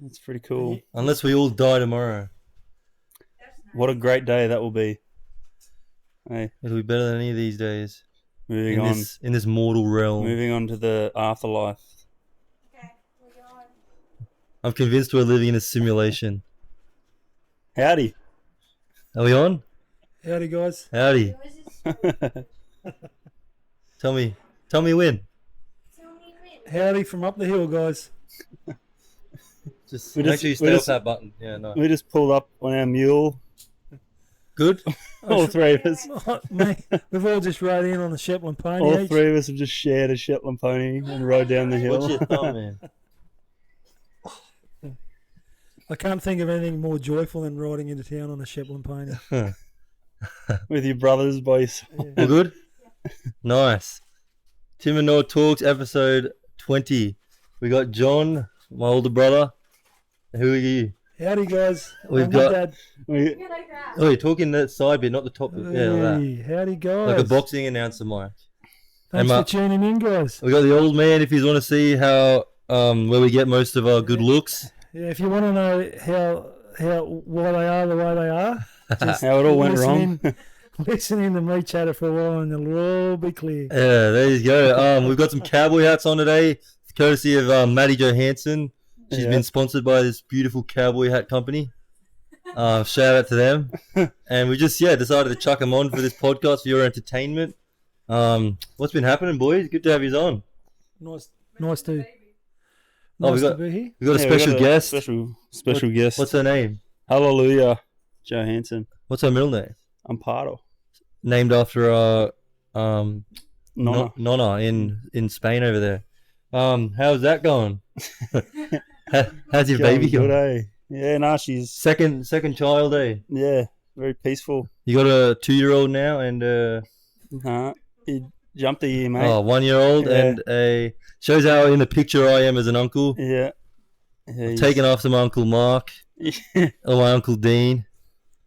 That's pretty cool. Unless we all die tomorrow. What a great day that will be. Hey, It'll be better than any of these days. moving on. In this mortal realm. Moving on to the afterlife. Okay, we're going. I'm convinced we're living in a simulation. Howdy. Are we on? Howdy, guys. Howdy. Tell me when. Tell me when. Howdy from up the hill, guys. Just We make just- sure you we stay off just- that button. Yeah, no. We just pulled up on our mule. Good. All three of us. Mate, we've all just rode in on the Shetland pony. All each. three of us have just shared a Shetland pony and rode down the hill. What's your thumb, man? I can't think of anything more joyful than riding into town on a Shetland pony. With your brothers by your side. Yeah. All good? Nice. Tim and Noah Talks, episode 20. We got John, my older brother. Who are you? Howdy, guys. We've I'm got- your dad. We- Oh, you're talking that side bit, not the top bit. Yeah, like that. Hey, howdy, guys. Like a boxing announcer, Mike. Thanks And for tuning in, guys. We got the old man. If you want to see how where we get most of our good looks, Yeah, if you want to know why they are the way they are, just How it all went listen wrong. listen in to me chatter for a while and it'll all be clear. yeah, there you go. We've got some cowboy hats on today, courtesy of Maddie Johanssen. She's Yeah. been sponsored by this beautiful cowboy hat company. Shout out to them. And we just decided to chuck them on for this podcast for your entertainment. What's been happening, boys? Good to have you on. Nice Oh, we to got- be here. We got a Yeah, we special got guest. Special guest. What's her name? Hallelujah, Johanssen. What's her middle name? Amparo. Named after Nonna. Nonna in Spain over there. How's that going? How's your baby Good, going? eh? Yeah, nah, she's Second child, eh? yeah, very peaceful. You got a 2-year-old now and Nah, he jumped a year, mate. 1-year-old Yeah. and a shows how in the picture I am as an uncle. Yeah. He's- Taken after my uncle Mark or my uncle Dean.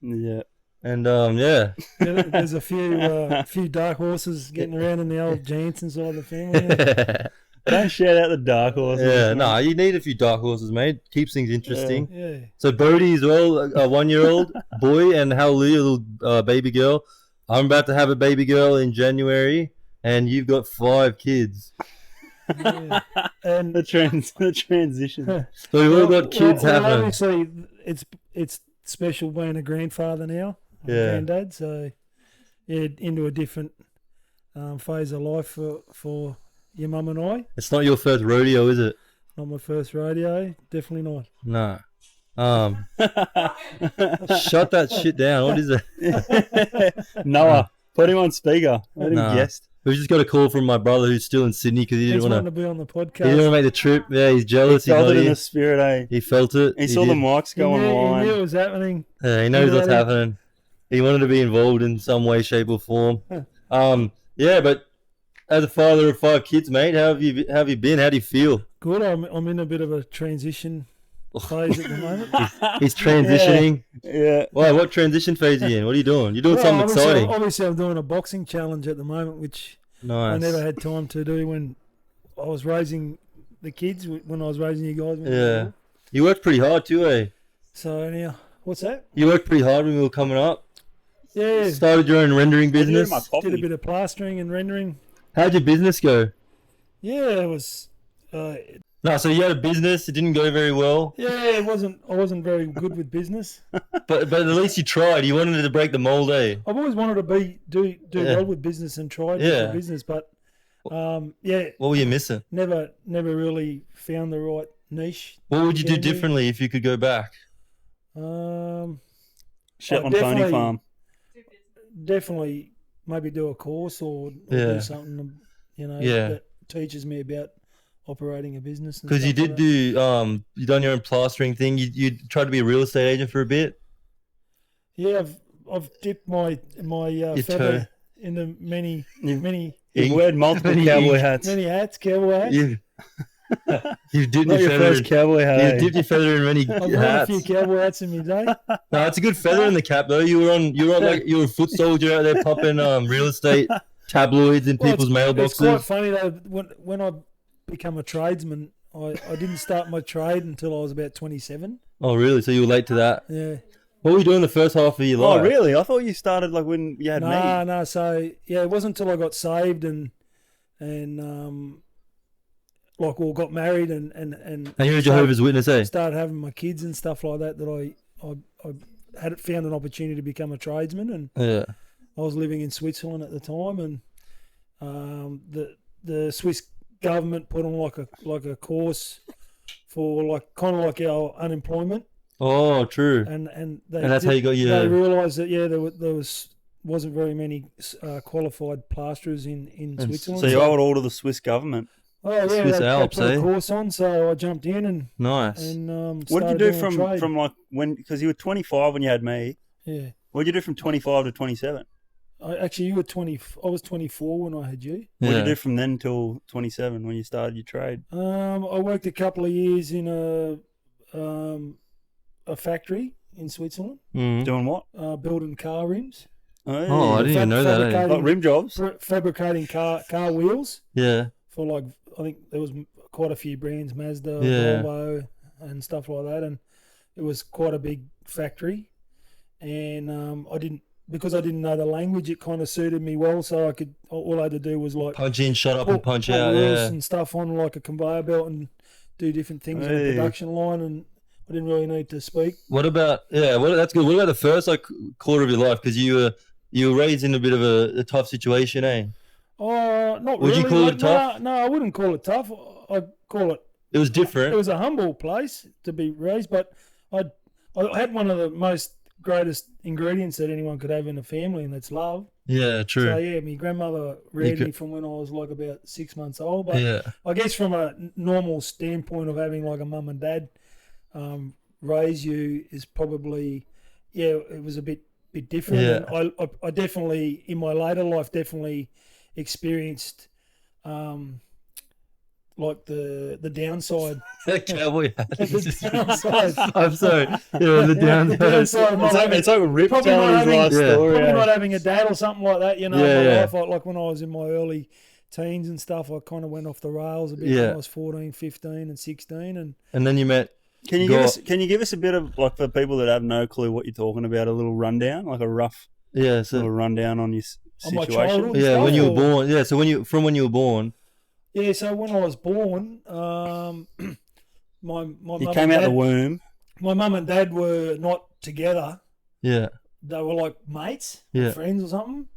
Yeah. And yeah. There's a few dark horses getting around in the old Jansen side of the family. Don't shout out the dark horses. Yeah, mate. no, you need a few dark horses, mate. Keeps things interesting. Yeah. So Bodie as well, a 1-year-old boy, and Hallelujah, little baby girl. I'm about to have a baby girl in January, and you've got 5 kids. Yeah. And The transition. So we've all got kids happening. Obviously, it's special being a grandfather now, Yeah. granddad. So yeah, into a different phase of life for your mum and I. It's not your first rodeo, is it? Not my first rodeo, definitely not. No. Shut that shit down. What is it? Noah, put him on speaker. Let him Nah. guest. We just got a call from my brother who's still in Sydney because he He's didn't wanting want to be on the to. He didn't podcast. want to make the trip. Yeah, he's He jealous. He's felt not it in here. the spirit, eh? He felt it. He saw the did. mics go He knew online. it was happening. Yeah, he knows He what's let it- happening. He wanted to be involved in some way, shape, or form. Yeah, but as a father of 5 kids, mate, how have you been? How do you feel? Good. I'm in a bit of a transition phase at the moment. He's transitioning. Yeah. Why? What transition phase are you in? What are you doing? You're doing something exciting. Obviously, I'm doing a boxing challenge at the moment, which I Nice. never had time to do when I was raising the kids, when I was raising you guys. when you were Yeah. little. You worked pretty hard too, eh? So now, what's that? You worked pretty hard when we were coming up. Yeah, Started your own rendering business. My did a coffee. bit of plastering and rendering. How'd your business go? Yeah, it was. No, so you had a business. It didn't go very well, Yeah, I wasn't very good with business. but at least you tried. You wanted to break the mold, eh? I've always wanted to do Yeah. well with business and try Yeah. with business, but yeah, What were you missing? never really found the right niche. What would you do Generally- differently if you could go back? Shetland Oh, Pony definitely. Farm. Definitely, maybe do a course or Yeah. do something, Yeah. that teaches me about operating a business. and Because you stuff did like that. do you done your own plastering thing. You tried to be a real estate agent for a bit. Yeah, I've dipped my Your feather toe. into many You've Ink. weared multiple Many cowboy ink. hats. hats, cowboy hats. You you dipped Not your your feather. first cowboy hat. You eh? dipped your feather in many I've worn a hats. few cowboy hats in my day. No, it's a good feather in the cap though. You were on like you were a foot soldier out there popping real estate tabloids in Well, people's It's quite mailboxes. funny though. When I become a tradesman, I didn't start my trade until I was about 27. Oh, really? So you were late to that. Yeah. What were you doing the first half of your life? Oh, really? I thought you started like when you had me. No. So yeah, it wasn't until I got saved and like got married and And you're a Jehovah's Witness, eh? started having my kids and stuff like that. That I had found an opportunity to become a tradesman, and Yeah. I was living in Switzerland at the time, and the Swiss government put on like a course for like kind of like our unemployment, Oh, true. and that's how you got your- They realised that there wasn't very many qualified plasterers in Switzerland. So you owe it all to the Swiss government. Oh yeah, Swiss they Alps, put eh? a course on, so I jumped in and Nice. What did you started do doing a trade. from like when? Because you were 25 when you had me. Yeah, What did you do from 25 to 27? actually, you were 20. I was 24 when I had you. What did Yeah. you do from then till 27 when you started your trade? I worked a couple of years in a factory in Switzerland, Mm. Doing what? building car rims. Oh, I didn't even know that, eh? fabricating- Like rim jobs. Fabricating car wheels Yeah. for like, I think there was quite a few brands, Mazda, Yeah. Volvo, and stuff like that, and it was quite a big factory. And because I didn't know the language, it kind of suited me well. So all I had to do was like Punch in, shut up, and punch put out. wheels Yeah. and stuff on like a conveyor belt and do different things on Hey. the production line, and I didn't really need to speak. What about that's good. What about the first like quarter of your life? Because you were raised in a bit of a tough situation, eh? Oh, not Would really. you call it tough? No, I wouldn't call it tough. I'd call it. It was It different. was a humble place to be raised, but I had one of the most greatest ingredients that anyone could have in a family, and that's love. Yeah, true. So yeah, my grandmother reared could- me from when I was like about 6 months old. But Yeah. I guess from a normal standpoint of having like a mum and dad raise you is probably, it was a bit different. Yeah. And I definitely in my later life definitely experienced like the downside. Cowboy hat. The downside. I'm sorry. Yeah, the downside. downside of not having- It's like a rip Probably telling not his having- life Yeah. story. Probably eh? not having a dad or something like that, in Yeah, my yeah. life. Like when I was in my early teens and stuff, I kind of went off the rails a bit when Yeah. I was 14, 15 and 16. And And then you met. Can you Go- give us a bit of like for people that have no clue what you're talking about, a little rundown, like a rough Yeah. little So rundown on your On my situation? childhood? yeah, when you were Or- born. Yeah. So from when you were born. yeah, so when I was born, my You mum came and out the dad, womb. my mum and dad were not together. Yeah. They were like mates, Yeah. friends or something.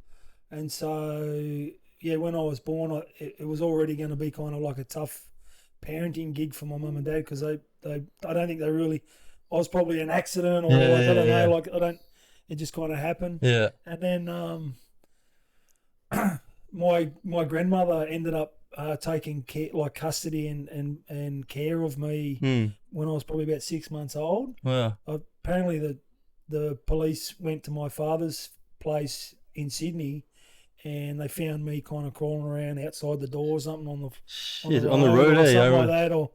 And so, yeah, when I was born, it was already going to be kind of like a tough parenting gig for my mum and dad because I don't think they really. I was probably an accident or Yeah, like, I don't yeah, know, yeah. like I don't. It just kind of happened. Yeah. And then my grandmother ended up taking care, like custody and care of me Hmm. when I was probably about 6 months old. Wow. Apparently the police went to my father's place in Sydney and they found me kind of crawling around outside the door or something on the Shit, on the road, or eh? I something like remember. that, or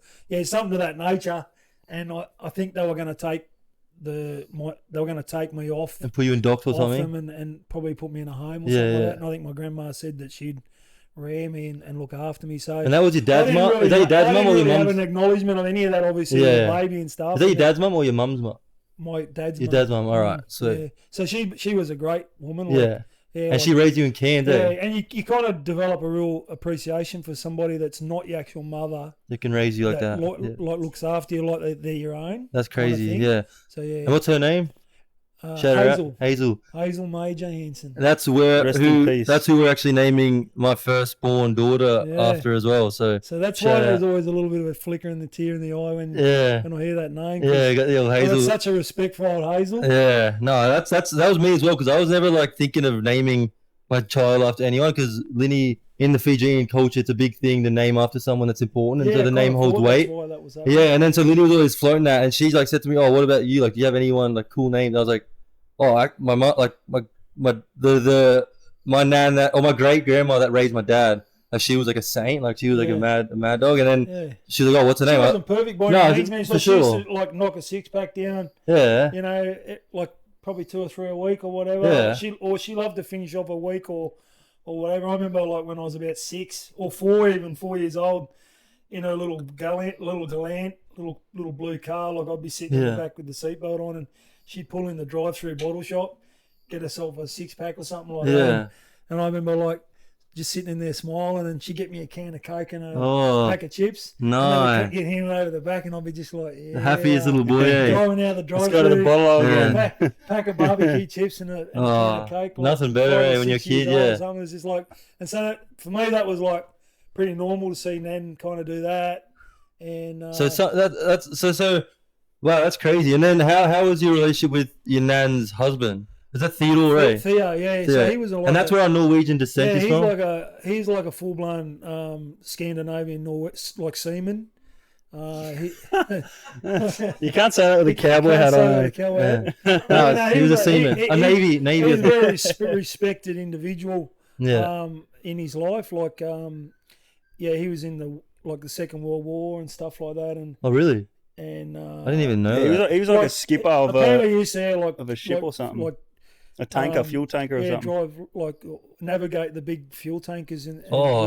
something to that nature. And I think they were going to take me off And put you in docs or off something. them and probably put me in a home or Yeah, something like yeah. that. And I think my grandma said that she'd rear me and look after me. So And that was your I dad's didn't mum. really Is that your ha- dad's I mum didn't or your really have mum's? an acknowledgement of any of that, obviously, Yeah. as a baby and stuff. Is that your And dad's mum or your mum's mum? My dad's Your mum. dad's mum. All right. So Yeah. So she was a great woman. Like, yeah. yeah, And like- she raised you in Cairns, yeah, eh? and you kind of develop a real appreciation for somebody that's not your actual mother That can raise you like that. Yeah. like looks after you like they're your own. That's kind of crazy. thing. Yeah. So yeah, And what's her name? Shout her Hazel. out. Hazel. Hazel May Johanssen. And that's where Rest in peace. that's who we're actually naming my firstborn daughter Yeah. after as well. So So that's Shout why there's out. always a little bit of a flicker in the tear in the eye when yeah. I hear that name. 'cause Yeah, you got the old I got Hazel. such a respect for old Hazel. Yeah, no, that was me as well because I was never like thinking of naming my child after anyone because Linny in the Fijian culture it's a big thing to name after someone that's important and so the kind name of holds thought weight. that's why that was happening. Yeah, and then so Linny was always floating that and she's like said to me, "Oh, what about you? Like, do you have anyone like cool names?" I was like, "Oh, my mom, like my nan that or my great grandma that raised my dad, like she was like a saint, like she was like Yeah. a mad dog." And then Yeah. she was like, "Oh, what's her She name?" wasn't perfect by No, any means, man. for So she used sure. to like knock a six pack down, Yeah, you know, like probably 2 or 3 a week or whatever. Yeah. She loved to finish off a week or whatever. I remember like when I was about 6 or 4, even 4 years old, in her little Galant, little blue car. Like I'd be sitting in the back with the seatbelt on, and she'd pull in the drive-through bottle shop, get herself a 6-pack or something like that. And I remember like just sitting in there smiling, and she'd get me a can of Coke and a pack of chips. Nice. And get him over the back, and I'd be just like, The happiest little boy. driving out the drive-through. Let's go to the bottle again. Pack of barbecue chips and a can of Coke. Nothing better, when you're a kid, It was just like, and so for me that was like pretty normal to see Nan kind of do that. And wow, that's crazy. And then how was your relationship with your Nan's husband? Is that Theodore, right? Theo, yeah. So he was and that's where our Norwegian descent is from? He's like a full-blown Scandinavian like seaman. You can't say that with a cowboy hat on. He was a seaman. A Navy. He was a very respected individual in his life. Like, he was in the Second World War and stuff like that. And oh, really? And I didn't even know that. He was like a skipper of a ship or something. Like a tanker, fuel tanker or something. Navigate the big fuel tankers. And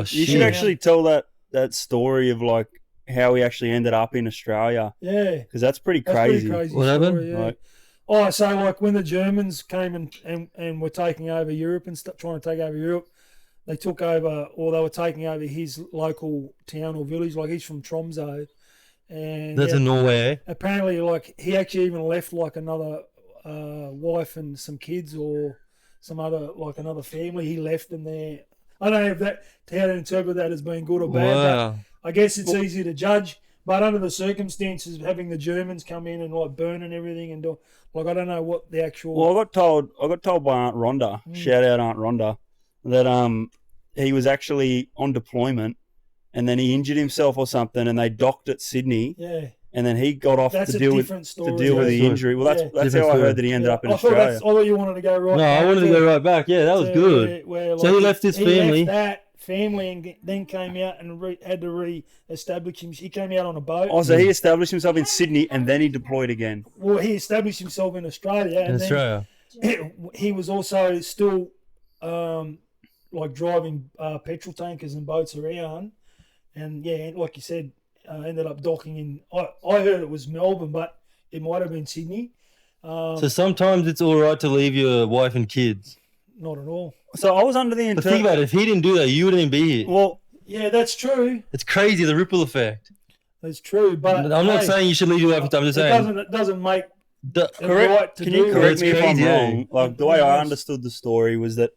you should actually tell that story of like how he actually ended up in Australia. Yeah. Because that's pretty crazy. What happened? Yeah. So like when the Germans came and were taking over Europe and trying to take over Europe, they took over, or they were taking over his local town or village. Like he's from Tromsø. And that's in Norway. Apparently, like he actually even left like another wife and some kids or some other another family. He left them there. I don't know how to interpret that as being good or bad. Wow. But I guess it's easy to judge. But under the circumstances, having the Germans come in and like burn and everything and do, like I don't know what the actual. Well, I got told by Aunt Rhonda. Shout out Aunt Rhonda, that he was actually on deployment. And then he injured himself or something, and they docked at Sydney. Yeah. And then he got off to deal with the injury. Well, that's how I heard that he ended up in Australia. I thought you wanted to go right. No, I wanted to go right back. Yeah, that was good. So he left his family. He left that family and then came out and had to re-establish him. He came out on a boat. Oh, so he established himself in Sydney and then he deployed again. Well, he established himself in Australia. He was also still like driving petrol tankers and boats around. And like you said, ended up docking in. I heard it was Melbourne, but it might have been Sydney. So sometimes it's all right to leave your wife and kids. Not at all. So I was under the But think about it. If he didn't do that, you wouldn't be here. Well, yeah, that's true. It's crazy, the ripple effect. That's true, but I'm not saying you should leave your wife. I'm just saying it doesn't make correct. Right to Can you correct me if I'm wrong? Like the way I understood the story was that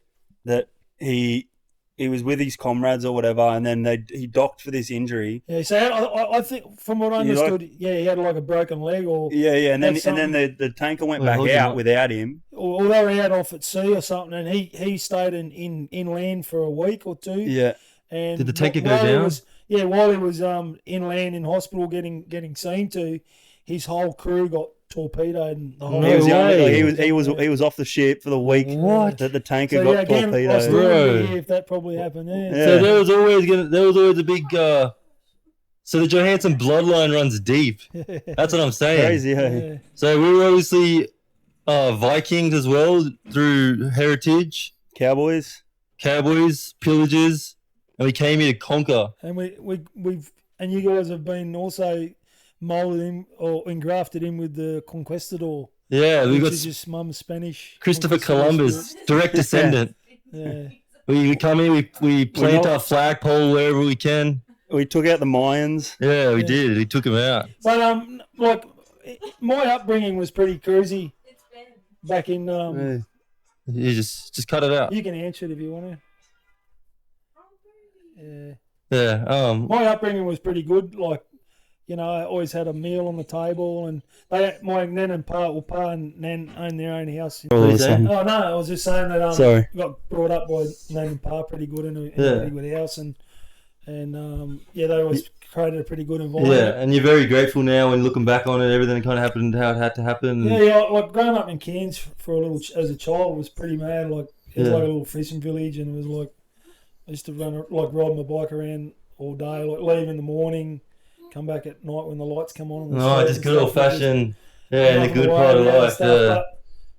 he was with his comrades or whatever, and then he docked for this injury. Yeah, so I think from what I understood, he had like a broken leg or and then the tanker went back out without him. Or they were out off at sea or something, and he stayed inland for a week or two. Yeah. And did the tanker go down? While he was inland in hospital getting seen to, his whole crew got torpedoed and the whole he was off the ship for the week that the tanker got torpedoed. I still wonder if that probably happened. Yeah. So there was always a big so the Johanssen bloodline runs deep. That's what I'm saying. Crazy, yeah. So we were obviously Vikings as well through heritage. Cowboys, pillagers, and we came here to conquer. And we've you guys have been also molded in or engrafted in with the conquistador. Yeah, we got just mum's Spanish. Christopher Columbus, direct descendant. Yeah. We come in, we plant our flagpole wherever we can. We took out the Mayans. Yeah, we did. We took them out. But like my upbringing was pretty crazy. Back in You just cut it out. You can answer it if you want to. Yeah. My upbringing was pretty good. Like, I always had a meal on the table, and my nan and pa and nan owned their own house. Oh no, I was just saying that Sorry. Got brought up by nan and pa pretty good in a pretty good house, and they always created a pretty good environment. Yeah, and you're very grateful now when looking back on it, everything kind of happened how it had to happen. Yeah, like growing up in Cairns as a child was pretty mad. Like it was like a little fishing village, and it was like I used to ride my bike around all day, like leave in the morning. Come back at night when the lights come on. Just good old fashioned, in the good part of life. But,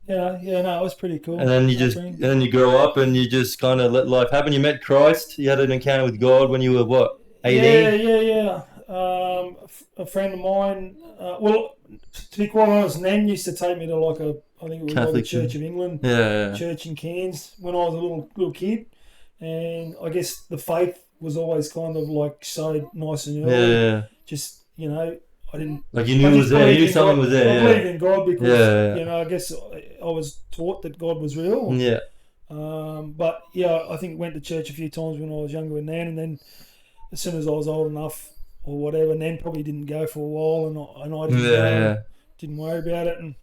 it was pretty cool. And then you grow up and you just kind of let life happen. You met Christ. You had an encounter with God when you were what, 18? Yeah. A friend of mine. Well, to be quite honest, Nan used to take me to like I think it was Catholic like the Church of England, Yeah. church in Cairns when I was a little kid, and I guess the faith was always kind of like so nice and early. Yeah. Just I didn't. Like you knew it was there. You knew something was I there. believed in God because Yeah. I guess I was taught that God was real. Yeah. But yeah, I think went to church a few times when I was younger with Nan, and then as soon as I was old enough or whatever, Nan probably didn't go for a while, and I didn't go. Yeah. Didn't worry about it,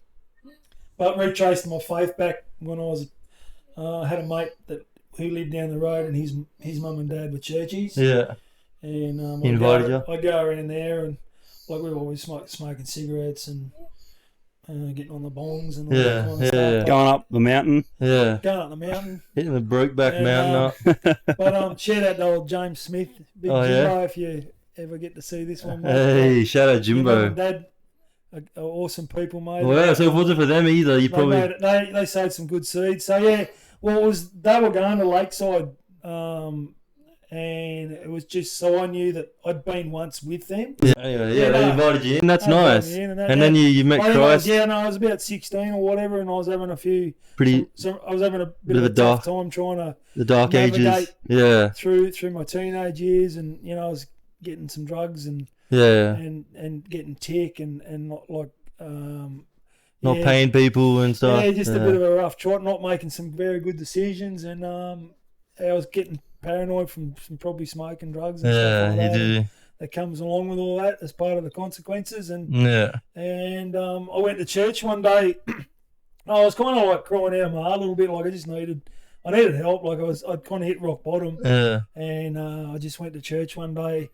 but retraced my faith back when I was had a mate who lived down the road, and his mum and dad were churchies. Yeah. And He invited you? I'd go around there, and like we were always smoking cigarettes and getting on the bongs and all that kind of stuff. Going up the mountain. Yeah. Going up the mountain. Hitting the Brokeback And, Mountain up. But shout out to old James Smith, Big Jimbo, if you ever get to see this one, mate. Hey, shout out Your mum Jimbo. and Dad are awesome people, mate. Well, so if it wasn't for them either, you probably... They sowed some good seeds. So yeah, well, they were going to Lakeside, and it was just so I knew that I'd been once with them. Yeah, anyway, they invited you in. That's nice. And then you met Christ. I was about 16 or whatever, and I was having a few. Pretty I was having a bit of a tough time trying the dark ages. navigate Yeah. through my teenage years, and I was getting some drugs and getting tick and not like not paying people and stuff. Yeah, just a bit of a rough trot, not making some very good decisions, and I was getting paranoid from probably smoking drugs and stuff like that. You do. That comes along with all that as part of the consequences, and I went to church one day. I was kind of like crying out of my heart a little bit, like I needed help, like I'd kind of hit rock bottom. And I just went to church one day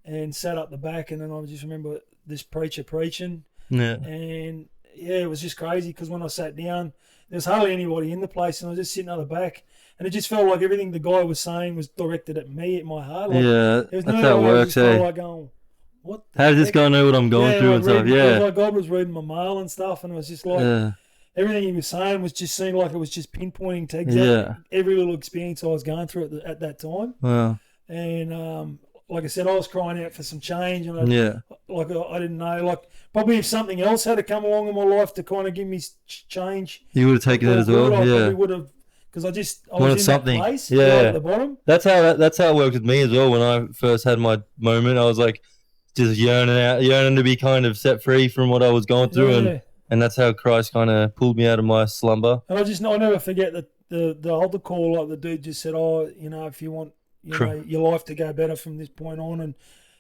and sat up the back, and then I just remember this preacher preaching. And it was just crazy because when I sat down, there was hardly anybody in the place, and I was just sitting at the back, and it just felt like everything the guy was saying was directed at me, at my heart. Like, that's how it works, like going, what? How does this guy know what I'm going through and stuff? Like God was reading my mail and stuff, and it was just like everything he was saying was just seemed like it was just pinpointing to exactly every little experience I was going through at that time. Wow. And like I said, I was crying out for some change, and I didn't know, like probably if something else had to come along in my life to kind of give me change, you would have taken it as well. I probably would have, because I was in something. That place, at the bottom. That's how it worked with me as well. When I first had my moment, I was like just yearning to be kind of set free from what I was going through, and that's how Christ kind of pulled me out of my slumber. And I never forget that the altar call, like the dude just said, if you want your life to go better from this point on, and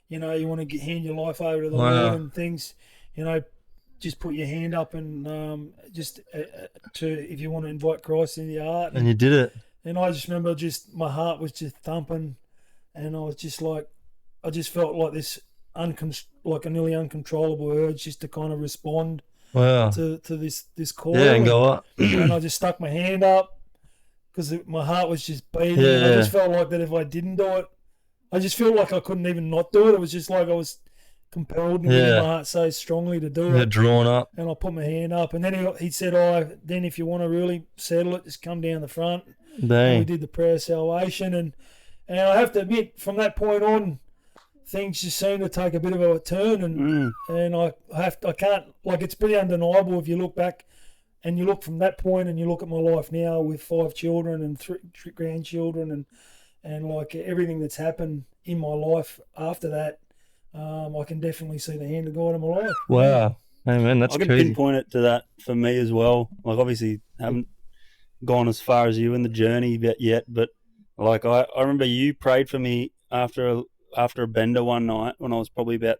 you want to hand your life over to the Lord and things, just put your hand up and if you want to invite Christ into your heart. And you did it. And I just remember my heart was just thumping, and I was just like, I just felt like this like a nearly uncontrollable urge just to kind of respond to this call. Yeah, and go up. And I just stuck my hand up because my heart was just beating. And I just felt like that if I didn't do it, I just felt like I couldn't even not do it. It was just like I was compelled in my heart so strongly to do it. Drawn up. And I put my hand up, and then he said, then if you want to really settle it, just come down the front. Dang. And we did the prayer of salvation, and I have to admit, from that point on, things just seem to take a bit of a turn, and I can't, like, it's pretty undeniable if you look back and you look from that point and you look at my life now with 5 children and 3 grandchildren and like everything that's happened in my life after that, I can definitely see the hand of God in my life. Wow. Hey man, that's crazy. I can pinpoint it to that for me as well. Like, obviously haven't gone as far as you in the journey yet, but like I remember you prayed for me after a bender one night when I was probably about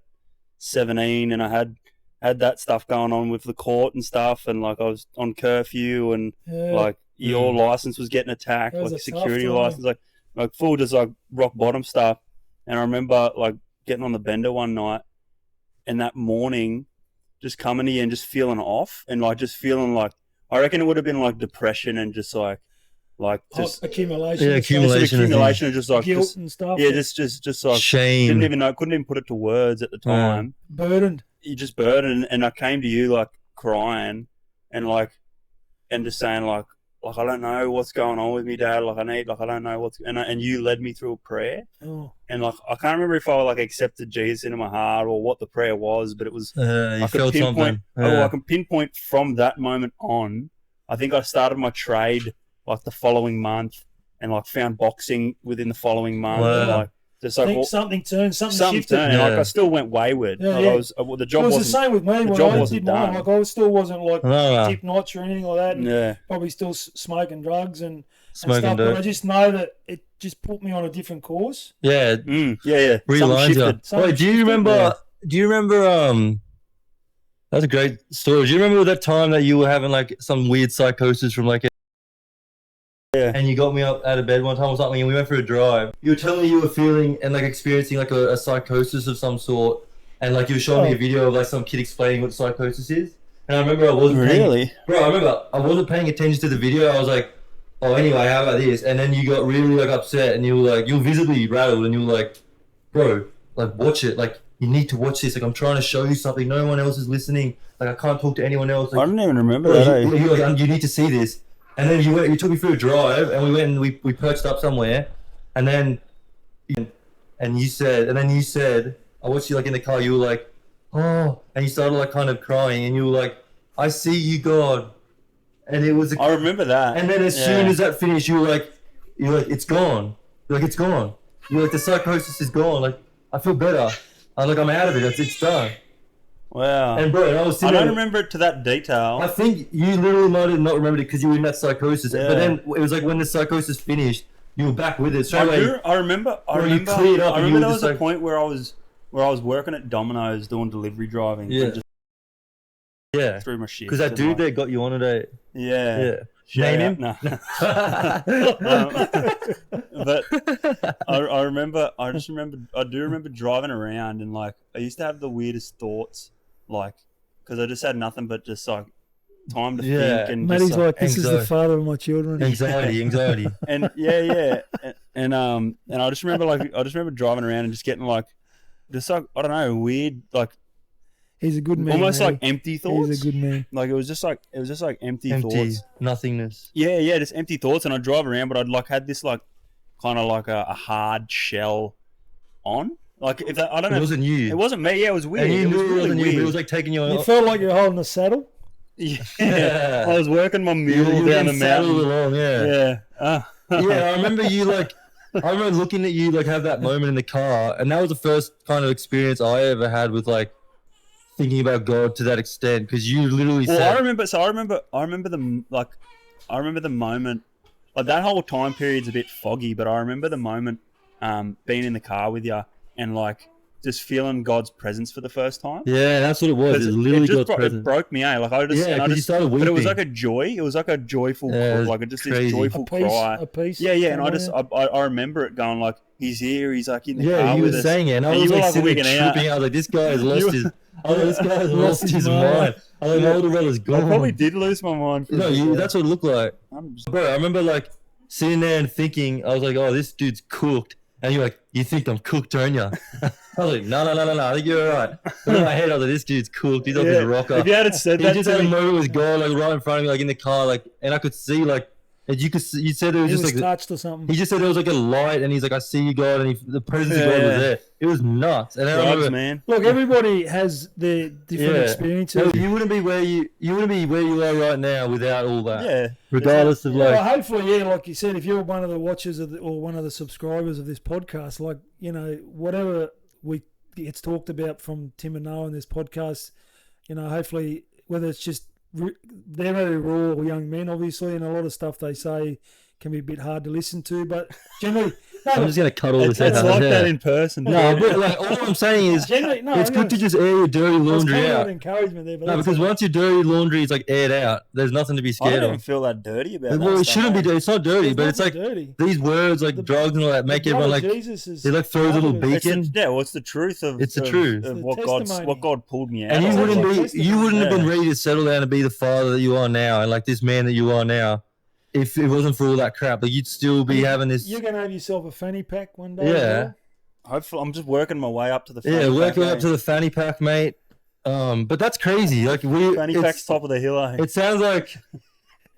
17, and I had that stuff going on with the court and stuff, and like I was on curfew, and like your license was getting attacked, like a security license, like full just like rock bottom stuff. And I remember like getting on the bender one night, and that morning just coming here and just feeling off, and like just feeling like, I reckon it would have been like depression and just like just accumulation. Yeah, accumulation and just like guilt and stuff. Yeah, just like shame. Couldn't even put it to words at the time. Burdened. You just burdened, and I came to you like crying and just saying like like, I don't know what's going on with me, Dad. Like, I don't know what's, and you led me through a prayer. Oh. And like, I can't remember if I like accepted Jesus into my heart or what the prayer was, but it was, you felt something. I can pinpoint from that moment on. I think I started my trade like the following month, and like found boxing within the following month. Wow. And, like, just like something turned, something shifted. turned. And, like, I still went wayward. Yeah, Like, yeah. I was, the job It was the wasn't. same with me the when job I wasn't did mine. done. Like, I still wasn't like No. tip notch or anything like that. And Yeah. probably still smoking drugs and Smoking stuff. dope. But I just know that it just put me on a different course. Yeah. Yeah. Something Realigns you. shifted. Something Wait, do you shifted. remember? Yeah. Do you remember? That's a great story. Do you remember that time that you were having like some weird psychosis from like? Yeah. And you got me up out of bed one time or something, and we went for a drive. You were telling me you were feeling and like experiencing like a psychosis of some sort, and like you were showing me a video of like some kid explaining what psychosis is. And I remember I wasn't Really? bro. I remember I wasn't paying attention to the video. I was like, oh, anyway, how about this? And then you got really like upset, and you were like, you were visibly rattled, and you were like, bro, like watch it, like you need to watch this. Like I'm trying to show you something. No one else is listening. Like I can't talk to anyone else. Like, I don't even remember bro, that. you're like, you need to see this. And then you took me through a drive, and we went and we perched up somewhere, and then you said, I watched you like in the car. You were like, oh, and you started like kind of crying, and you were like, I see you, God, and it was. I remember that. And then as soon as that finished, you're like, it's gone. You're like, it's gone. You're like, the psychosis is gone. Like, I feel better. I'm like, I'm out of it. It's done. Wow. And bro, I was I sitting don't there, remember it to that detail. I think you literally might have not remembered it because you were in that psychosis. Yeah. But then it was like when the psychosis finished, you were back with it. I Away. remember. Bro, you cleared up I and you remember were there just was a like- point where I was working at Domino's doing delivery driving. Yeah. And just Yeah. through my shit. Because that and, dude like, there got you on today. Yeah. Yeah. Shout Name out- him? No. But I remember. I do remember driving around, and like I used to have the weirdest thoughts, like because I just had nothing but just like time to Yeah. think and Matty's just, like, this is the anxiety. father of my children. Anxiety. and and I just remember driving around and just getting like just like I don't know, weird, like He's a good man. almost Matty. like empty thoughts. He's a good man. Like it was just like empty Empty. thoughts. Nothingness. Yeah, just empty thoughts, and I'd drive around, but I'd like had this like kind of like a hard shell on. Like if that, I don't know. It wasn't you. It wasn't me. Yeah, it was weird. And you It was knew it really wasn't you, but weird. it was like taking you on. You felt like you're holding a saddle. Yeah. I was working my mule you down the saddled mountain. along, yeah. Yeah. Yeah, I remember you like. I remember looking at you like have that moment in the car, and that was the first kind of experience I ever had with like thinking about God to that extent, because you literally Well, said, I remember the moment. Like that whole time period's a bit foggy, but I remember the moment, being in the car with you and like just feeling God's presence for the first time. yeah, that's what it was. It was literally God's it presence. broke me out. Like I just, Yeah, and I 'cause you just, started but it was weeping. like a joy. It was like a joyful, Yeah, it was like just crazy. this joyful cry. A piece. Yeah, and I remember it going like, he's here. He's like in the Yeah, car you with were us. saying it, and I And was you were, like like, sitting wigging out. tripping. I was like, this guy has lost his. I was like, this guy has lost his mind. I was like, my older brother's I gone. probably did lose my mind. For No, a bit. that's what it looked like. I'm just- Bro, I remember like sitting there and thinking, I was like, oh, this dude's cooked. And you're like, you think I'm cooked, don't you? I was like, no, I think you're alright. But in my head, I was like, this dude's cooked. He's off his rocker. If you had said He that just to had a me, moment with God, like right in front of me, like in the car, like, and I could see, like, and you said it was He just was like, touched or something. he just said it was like a light, and he's like, I see you, God, and the presence of God was Yeah. there. It was nuts. And I drugs, remember, man. Look, everybody has their different Yeah. experiences. you wouldn't be where you are right now without all that. Yeah. Regardless of Well, like, hopefully, yeah, like you said, if you're one of the watchers or one of the subscribers of this podcast, like, you know, whatever it's talked about from Tim and Noah in this podcast, you know, hopefully, whether it's just they're very raw young men, obviously, and a lot of stuff they say can be a bit hard to listen to, but generally, I'm just gonna cut all this It's out. like Yeah. that in person. No, but like all I'm saying is, generally, no, it's good to just air your dirty laundry out. Encouragement there, but No, that's because once your dirty laundry is like aired out, there's nothing to be I scared don't even of. feel that dirty about Well, that it stuff, shouldn't be eh? dirty. It's not dirty, There's but it's like nothing dirty. these words, like The- drugs and all that, make The blood everyone of like Jesus is they like throw a little part of it. beacon. Well, it's the truth of It's the truth. of It's what the God testimony. pulled me out. And you of. wouldn't like be, testimony. you wouldn't have been Yeah. ready to settle down and be the father that you are now, and like this man that you are now, if it wasn't for all that crap. Like you'd still be having this. You're gonna have yourself a fanny pack one day. Yeah. as well. Hopefully, I'm just working my way up to the Yeah, fanny working pack, up to the fanny pack, mate. But that's crazy. Like fanny pack's top of the hill. Eh? It sounds like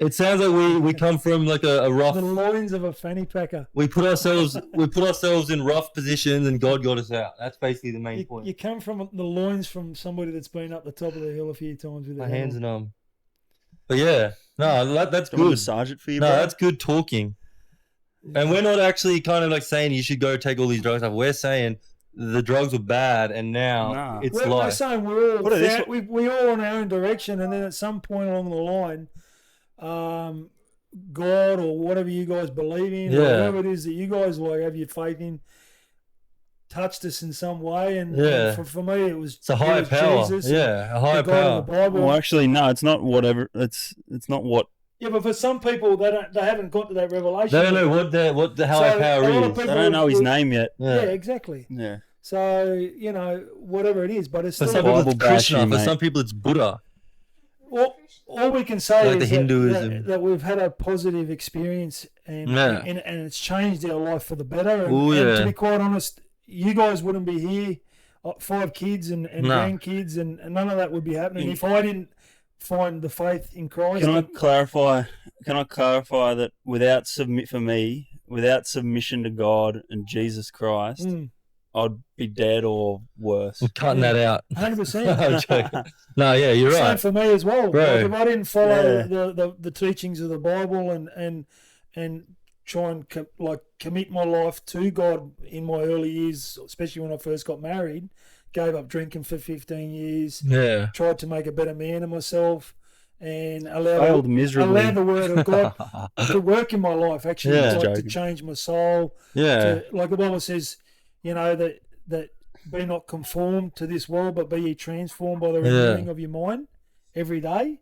It sounds like we come from like a rough. The loins of a fanny packer. We put ourselves in rough positions, and God got us out. That's basically the main point. You come from the loins from somebody that's been up the top of the hill a few times with My their hands numb. But yeah, no, that's Do you want good. to massage it for you, No, bro? that's good talking. And we're not actually kind of like saying you should go take all these drugs off. We're saying the drugs were bad, and now Nah. it's We're life. saying we're all Put it this we all on our own direction, and then at some point along the line, God or whatever you guys believe in, or whatever it is that you guys like have your faith in, touched us in some way. And for me, it's a higher power. Jesus, A higher the God power. of the Bible. Well, actually, no, it's not whatever. It's not what. Yeah, but for some people, they haven't got to that revelation. They don't know what the higher power a lot of is. They people don't know his name yet. Yeah, exactly. Yeah. So, whatever it is, but it's For still... some people Bible it's Krishna. bashing, For mate. some people it's Buddha. All we can say Like is the Hinduism. that we've had a positive experience and it's changed our life for the better. And, Ooh, and to be quite honest, you guys wouldn't be here, 5 kids and No. grandkids, and none of that would be happening if I didn't find the faith in Christ. Can I clarify that without submission to God and Jesus Christ, I'd be dead or worse. I'm cutting that out. 100%. I'm joking. No, yeah, you're Same right. for me as well. Bro. Like if I didn't follow the teachings of the Bible and try and commit my life to God in my early years, especially when I first got married, gave up drinking for 15 years, tried to make a better man of myself, and Failed miserably. allow the Word of God to work in my life, actually, to change my soul. Yeah. Like the Bible says, that be not conformed to this world, but be ye transformed by the renewing of your mind every day.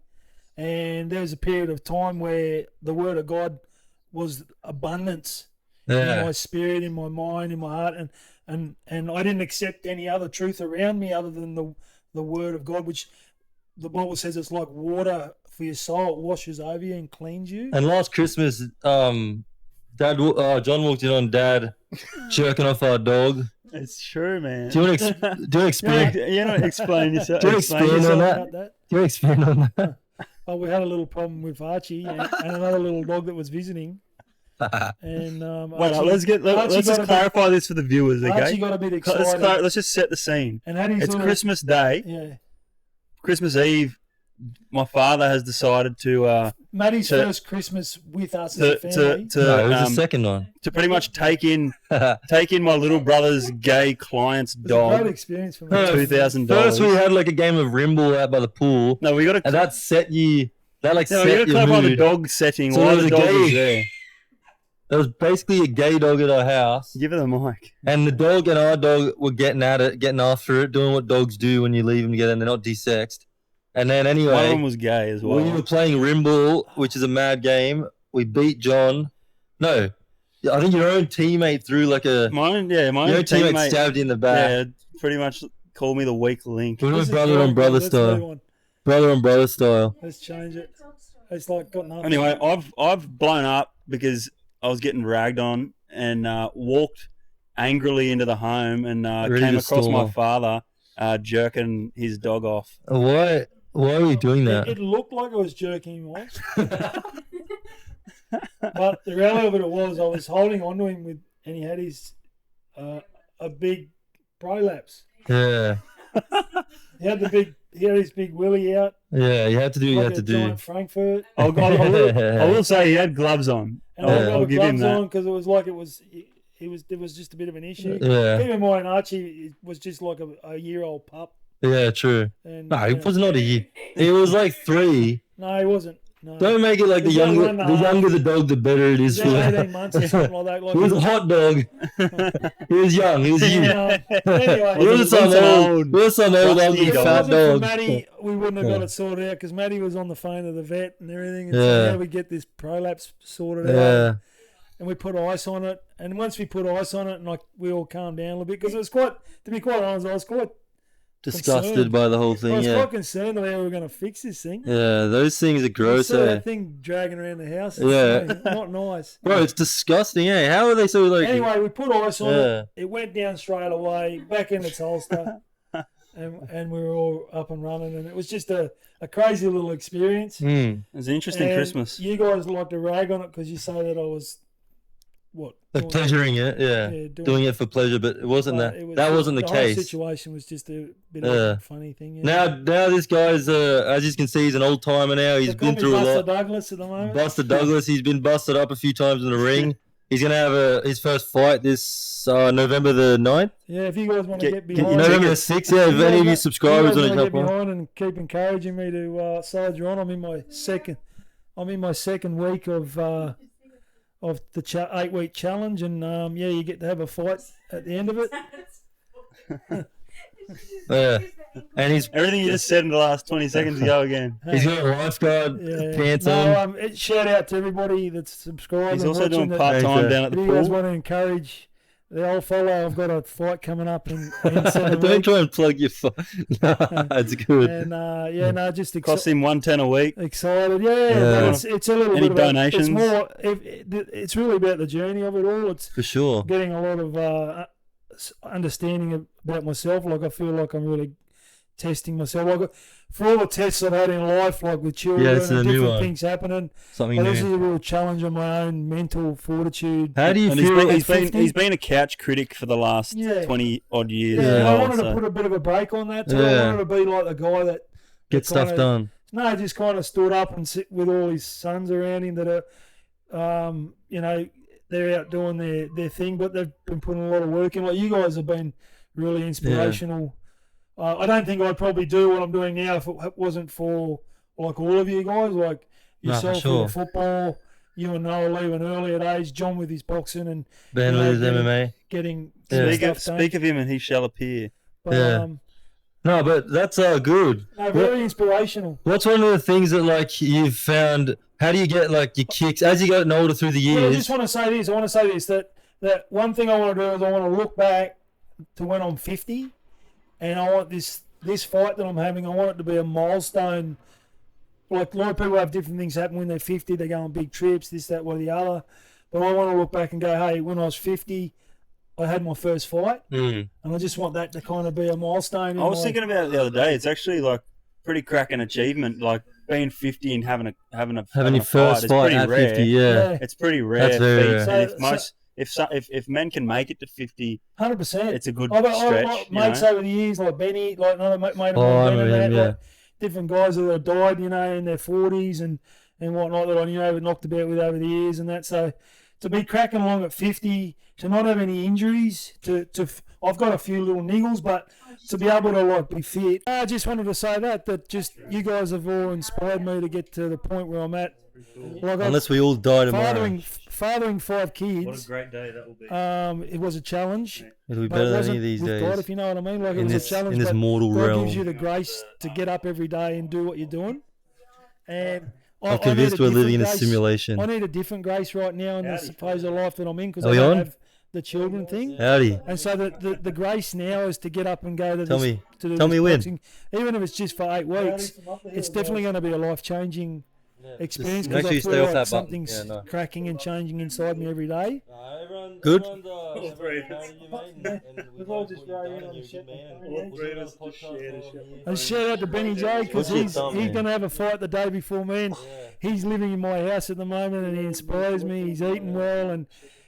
And there's a period of time where the Word of God was abundance in my spirit, in my mind, in my heart, and I didn't accept any other truth around me other than the Word of God, which the Bible says it's like water for your soul. It washes over you and cleans you. And last Christmas, John walked in on Dad jerking off our dog. It's true, man. Do you want to explain? You're not explaining yourself. Do you expand on that? About that. Do you expand on that? Oh, we had a little problem with Archie and another little dog that was visiting. And Wait, let's just clarify this for the viewers, okay? Archie got a bit excited. Let's just set the scene. And it's Christmas Day. Yeah. Christmas Eve. My father has decided to Maddie's first Christmas with us as a family. It was the second one. To pretty much take in my little brother's gay client's dog. It was a great experience for me. $2,000. First, we had like a game of Rimble out by the pool. No, we got to. And that set you. That like set we got to your clarify mood. the dog setting. So why there was the a dog gay- was there? There was basically a gay dog at our house, Give her the mic. and the dog and our dog were getting at it, getting after it, doing what dogs do when you leave them together and they're not desexed. And then One of anyway, them was gay as well. we were playing Rimble, which is a mad game. We beat John. No, I think your own teammate threw like a. my own Your own teammate teammate stabbed you in the back. Yeah, pretty much called me the weak link. We This went is brother on great, brother let's move style. on. Brother on brother style. Let's change it. It's like got nothing. Anyway, I've blown up because I was getting ragged on and walked angrily into the home and Ready came to across storm my off. father jerking his dog off. Why are we doing that? It looked like I was jerking him off. But the reality of it was I was holding on to him and he had his a big prolapse. Yeah. He had his big willy out. Yeah, you had to do what you like had a to do. giant Frankfurt. I will say he had gloves on. And I got I'll the give him gloves that. on because it was like there was just a bit of an issue. Yeah. Keep in mind, Archie was just like a year-old pup. Yeah, true. And, No, he was not a year. He was like 3. No, he wasn't. No. Don't make it like the He was younger only 1.5. the younger the dog, the better it is He for was him. 18 months or something like that. Like He was a hot dog. He was young. He was you. Anyway, He was some old ugly if it fat wasn't for dog. Maddie, we wouldn't have got Yeah. it sorted out because Maddie was on the phone to the vet and everything. And Yeah. so how we get this prolapse sorted out. Yeah. And we put ice on it. And once we put ice on it, and we all calmed down a little bit because it was quite, to be quite honest, I was quite Disgusted concerned. by the whole I thing, was yeah. quite concerned about how we were going to fix this thing. Yeah, those things are gross, Saw eh? that thing dragging around the house. It's Yeah. not nice. Bro, it's disgusting, eh? How are they so like... Anyway, we put ice on Yeah. it. It went down straight away, back in its holster. and we were all up and running, and it was just a crazy little experience. Mm. It was an interesting And Christmas. You guys like to rag on it because you say that I was Like pleasuring it, yeah. Doing it for pleasure, but it wasn't that. That wasn't the whole case. situation was just a bit of a funny thing. Now this guy's, as you can see, he's an old timer now. He's been through a lot. Buster Douglas at the moment. Buster Douglas, he's been busted up a few times in the ring. He's gonna have his first fight this November the 9th. Yeah, if you guys want to get behind, November the 6th. Yeah, if any of you subscribers want to get jump on. behind and keep encouraging me to soldier on. I'm in my second week of the 8-week challenge, and you get to have a fight at the end of it. Yeah, and he's Everything you just said in the last 20 seconds ago again. he's got a lifeguard pants on. Shout out to everybody that's subscribed. He's and also doing watching part-time down at the If you guys pool. want to encourage the old fellow, I've got a fight coming up in 7 Don't weeks. try and plug your phone. That's good. And just Costs him $110 a week. excited. But it's a little Any bit donations? It's more. It's really about the journey of it all. It's For sure. getting a lot of understanding about myself. Like I feel like I'm really testing myself. Like for all the tests I've had in life, like with children this is and a new different one. things happening. Something This is new. a real challenge on my own mental fortitude. How do you And feel? he's been a couch critic for the last 20 odd years. Yeah, as and I well, wanted to so- put a bit of a break on that too. Yeah. I wanted to be like the guy that Get stuff kinda- done. No, just kind of stood up and sit with all his sons around him that are, they're out doing their thing, but they've been putting a lot of work in. Like you guys have been really inspirational. I don't think I'd probably do what I'm doing now if it wasn't for like all of you guys, like yourself sure. with football, you and Noah leaving early at age, John with his boxing, and Ben you know, with his MMA. getting Speak of him and he shall appear. But, Yeah. No, but that's good. no, very inspirational. What's one of the things that like you've found? How do you get like your kicks as you get older through the Well, I years? just want to say this. That one thing I want to do is I want to look back to when I'm 50, and I want this fight that I'm having. I want it to be a milestone. Like a lot of people have different things happen when they're 50. They go on big trips, this, that, or the other. But I want to look back and go, hey, when I was 50, I had my first fight, and I just want that to kind of be a milestone. I was thinking about it the other day. It's actually like pretty cracking achievement. Like being 50 and having Having your first fight at 50, yeah. It's pretty rare. That's very feat. rare. And if men can make it to 50, 100%. it's a good I've got stretch. mates over the years, like Benny, like another mate of mine, I Ben and remember that, him, yeah. like different guys that have died, in their 40s and whatnot that I knocked about with over the years and that. So to be cracking along at 50, to not have any injuries, I've got a few little niggles, but to be able to like be fit. I just wanted to say that just you guys have all inspired me to get to the point where I'm at. Like Unless we all die tomorrow. fathering 5 kids. What a great day that will be. It was a challenge. It'll be But better it than wasn't any of these with God, days. if you know what I mean. Like it In was this a challenge. in this but mortal God realm. gives you the grace to get up every day and do what you're doing. And I'm convinced we're living in a simulation. I need a different grace right now in the supposed life that I'm in because Are I we don't on? have the children thing. Howdy. And so the grace now is to get up and go to Tell this, me. to do Tell this me when. boxing. Even if it's just for 8 weeks, it's definitely going to be a life-changing experience Make because sure I you stay feel off like that button. something's Yeah, no. cracking and changing inside me every day. Good. We've all just rode in on the shit. And shout out to Benny J because What's your he's thumb, going man? to have a fight the day before me. And he's living in my house at the moment and he inspires me. He's eating well and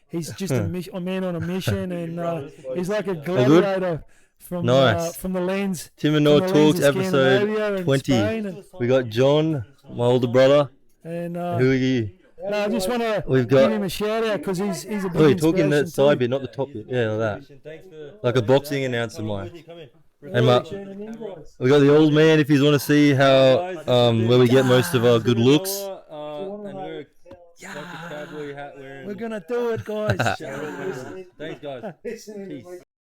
he's just a man on a mission and he's like a gladiator from Nice. from the lands. Tim and from Noah the lands Talks of Scandinavia episode and 20. Spain and, We got John, my older brother. and Who are you? no, I just want to We've got- give him a shout out because he's a big Oh, you're talking inspiration that side too. bit, not the top bit. Yeah, like that. Like a boxing announcer, Mike. And we got the old man. If you want to see how where we get most of our good looks. We're gonna do it, guys. Thanks, guys. Peace.